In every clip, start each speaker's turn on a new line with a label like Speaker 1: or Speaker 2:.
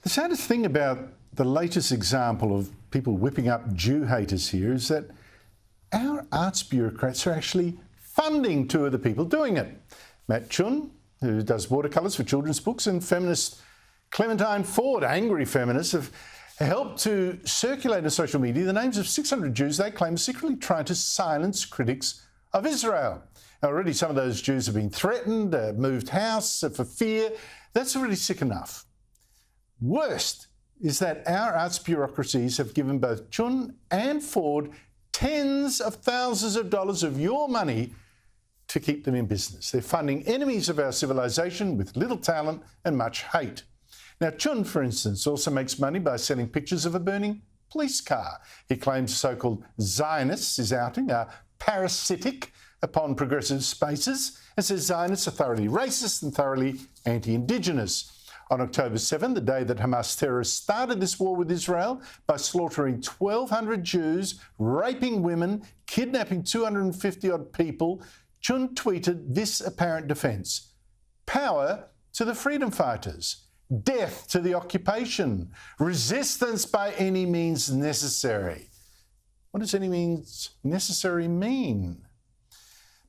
Speaker 1: The saddest thing about the latest example of people whipping up Jew haters here is that our arts bureaucrats are actually funding two of the people doing it. Matt Chun, who does watercolours for children's books, and feminist Clementine Ford, angry feminists, have helped to circulate on social media the names of 600 Jews they claim are secretly trying to silence critics of Israel. Now, already some of those Jews have been threatened, moved house for fear. That's already sick enough. Worst is that our arts bureaucracies have given both Chun and Ford tens of thousands of dollars of your money to keep them in business. They're funding enemies of our civilization with little talent and much hate. Now, Chun, for instance, also makes money by selling pictures of a burning police car. He claims so-called Zionists is outing are parasitic upon progressive spaces and says Zionists are thoroughly racist and thoroughly anti-Indigenous. On October 7, the day that Hamas terrorists started this war with Israel by slaughtering 1,200 Jews, raping women, kidnapping 250-odd people, Chun tweeted this apparent defence: "Power to the freedom fighters. Death to the occupation. Resistance by any means necessary." What does any means necessary mean?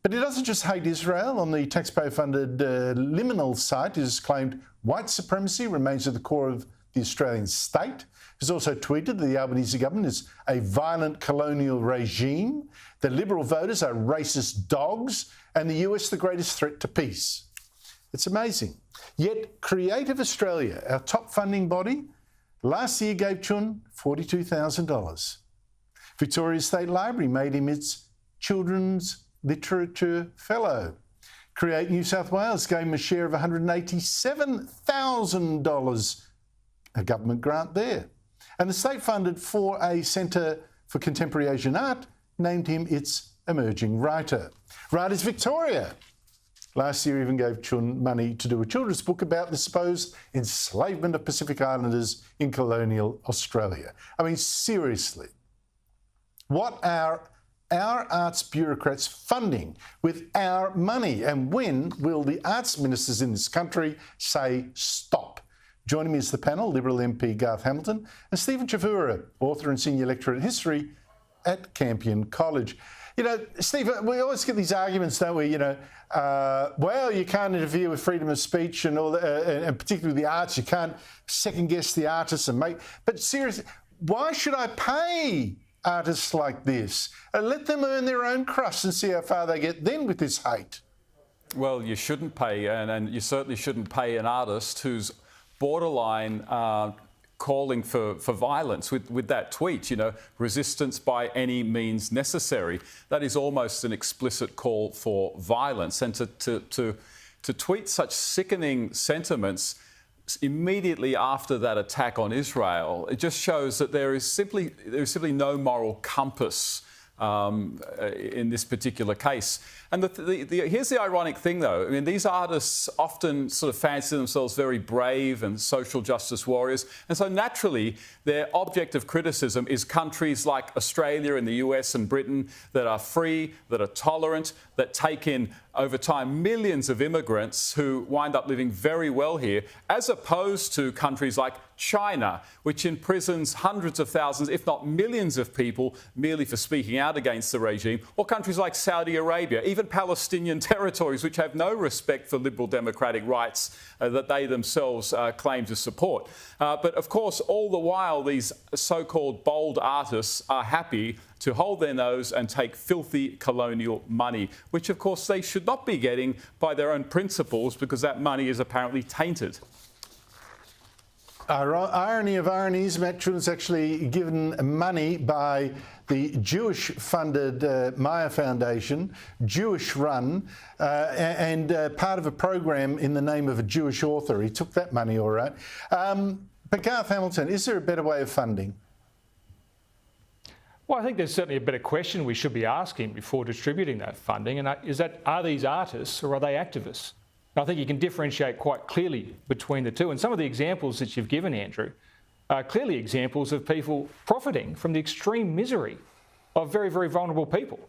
Speaker 1: But he doesn't just hate Israel. On the taxpayer-funded liminal site, he has claimed white supremacy remains at the core of the Australian state. He's also tweeted that the Albanese government is a violent colonial regime, that Liberal voters are racist dogs, and the US the greatest threat to peace. It's amazing. Yet Creative Australia, our top funding body, last year gave Chun $42,000. Victoria State Library made him its Children's Literature Fellow. Create New South Wales gave him a share of $187,000, a government grant there. And the state funded for a Centre for Contemporary Asian Art named him its Emerging Writer. Writers Victoria last year even gave Chun money to do a children's book about the supposed enslavement of Pacific Islanders in colonial Australia. I mean, seriously, what are our arts bureaucrats funding with our money? And when will the arts ministers in this country say stop? Joining me is the panel, Liberal MP Garth Hamilton and Stephen Chavura, author and senior lecturer in history at Campion College. You know, Steve, we always get these arguments, don't we? You know, well, you can't interfere with freedom of speech and all, and particularly the arts. You can't second guess the artists and make. But seriously, why should I pay artists like this? Let them earn their own crust and see how far they get then with this hate.
Speaker 2: Well, you shouldn't pay, and you certainly shouldn't pay an artist who's borderline calling for violence with that tweet, you know, resistance by any means necessary. That is almost an explicit call for violence. And to tweet such sickening sentiments immediately after that attack on Israel, it just shows that there is simply no moral compass in this particular case. And here's the ironic thing, though. I mean, these artists often sort of fancy themselves very brave and social justice warriors. And so naturally, their object of criticism is countries like Australia and the US and Britain that are free, that are tolerant, that take in, over time, millions of immigrants who wind up living very well here, as opposed to countries like China, which imprisons hundreds of thousands, if not millions of people merely for speaking out against the regime, or countries like Saudi Arabia, even Palestinian territories which have no respect for liberal democratic rights that they themselves claim to support. But of course, all the while, these so-called bold artists are happy to hold their nose and take filthy colonial money, which of course they should not be getting by their own principles, because that money is apparently tainted.
Speaker 1: Irony of ironies, Matt Chun is actually given money by the Jewish-funded Maya Foundation, Jewish-run, and part of a program in the name of a Jewish author. He took that money, all right. But Garth Hamilton, is there a better way of funding?
Speaker 3: Well, I think there's certainly a better question we should be asking before distributing that funding, and are these artists or are they activists? I think you can differentiate quite clearly between the two. And some of the examples that you've given, Andrew, are clearly examples of people profiting from the extreme misery of very, very vulnerable people.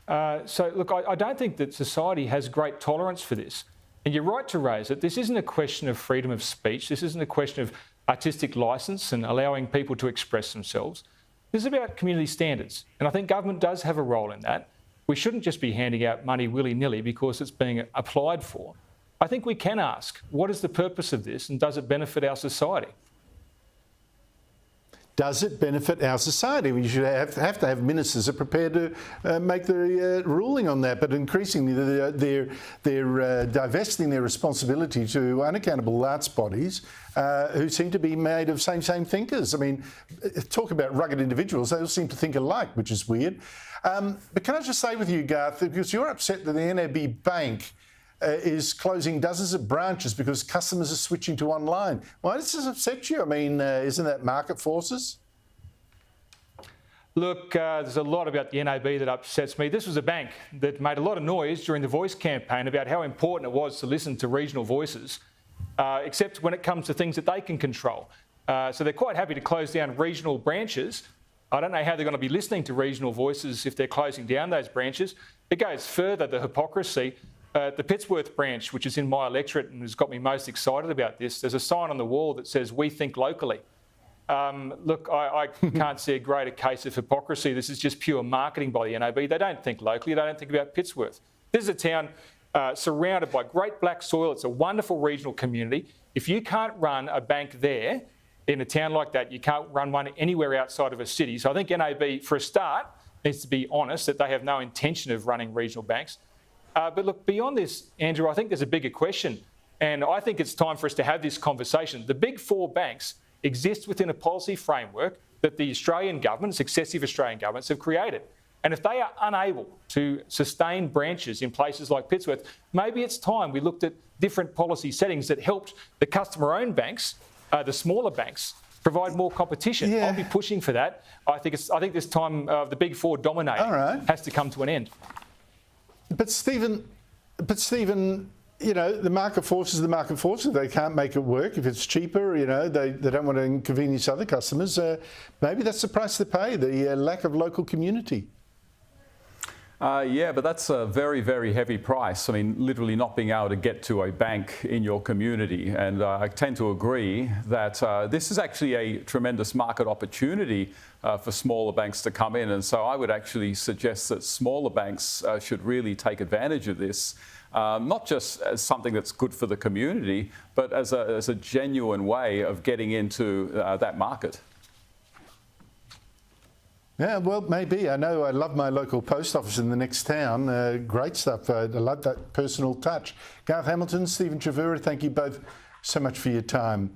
Speaker 3: So, look, I don't think that society has great tolerance for this. And you're right to raise it. This isn't a question of freedom of speech. This isn't a question of artistic licence and allowing people to express themselves. This is about community standards, and I think government does have a role in that. We shouldn't just be handing out money willy-nilly because it's being applied for. I think we can ask, what is the purpose of this and does it benefit our society?
Speaker 1: Does it benefit our society? We should have to have ministers that are prepared to make the ruling on that, but increasingly they're divesting their responsibility to unaccountable arts bodies who seem to be made of same thinkers. I mean, talk about rugged individuals, they all seem to think alike, which is weird. But can I just say with you, Garth, because you're upset that the NAB Bank is closing dozens of branches because customers are switching to online. Why does this upset you? I mean, isn't that market forces?
Speaker 3: Look, there's a lot about the NAB that upsets me. This was a bank that made a lot of noise during the Voice campaign about how important it was to listen to regional voices, except when it comes to things that they can control. So they're quite happy to close down regional branches. I don't know how they're going to be listening to regional voices if they're closing down those branches. It goes further, the hypocrisy. The Pittsworth branch, which is in my electorate and has got me most excited about this, there's a sign on the wall that says, "We think locally." Look, I can't see a greater case of hypocrisy. This is just pure marketing by the NAB. They don't think locally. They don't think about Pittsworth. This is a town surrounded by great black soil. It's a wonderful regional community. If you can't run a bank there, in a town like that, you can't run one anywhere outside of a city. So I think NAB, for a start, needs to be honest that they have no intention of running regional banks. But look, beyond this, Andrew, I think there's a bigger question. And I think it's time for us to have this conversation. The big four banks exist within a policy framework that the Australian government, successive Australian governments, have created. And if they are unable to sustain branches in places like Pittsworth, maybe it's time we looked at different policy settings that helped the customer-owned banks, the smaller banks, provide more competition.
Speaker 1: Yeah.
Speaker 3: I'll be pushing for that. I think this time the big four dominating has to come to an end.
Speaker 1: But Stephen, you know, the market forces are the market forces. They can't make it work. If it's cheaper, you know, they don't want to inconvenience other customers. Maybe that's the price they pay, the lack of local community.
Speaker 2: Yeah, but that's a very, very heavy price. I mean, literally not being able to get to a bank in your community. And I tend to agree that this is actually a tremendous market opportunity for smaller banks to come in. And so I would actually suggest that smaller banks should really take advantage of this, not just as something that's good for the community, but as a genuine way of getting into that market.
Speaker 1: Yeah, well, maybe. I know I love my local post office in the next town. Great stuff. I love that personal touch. Garth Hamilton, Stephen Trevura, thank you both so much for your time.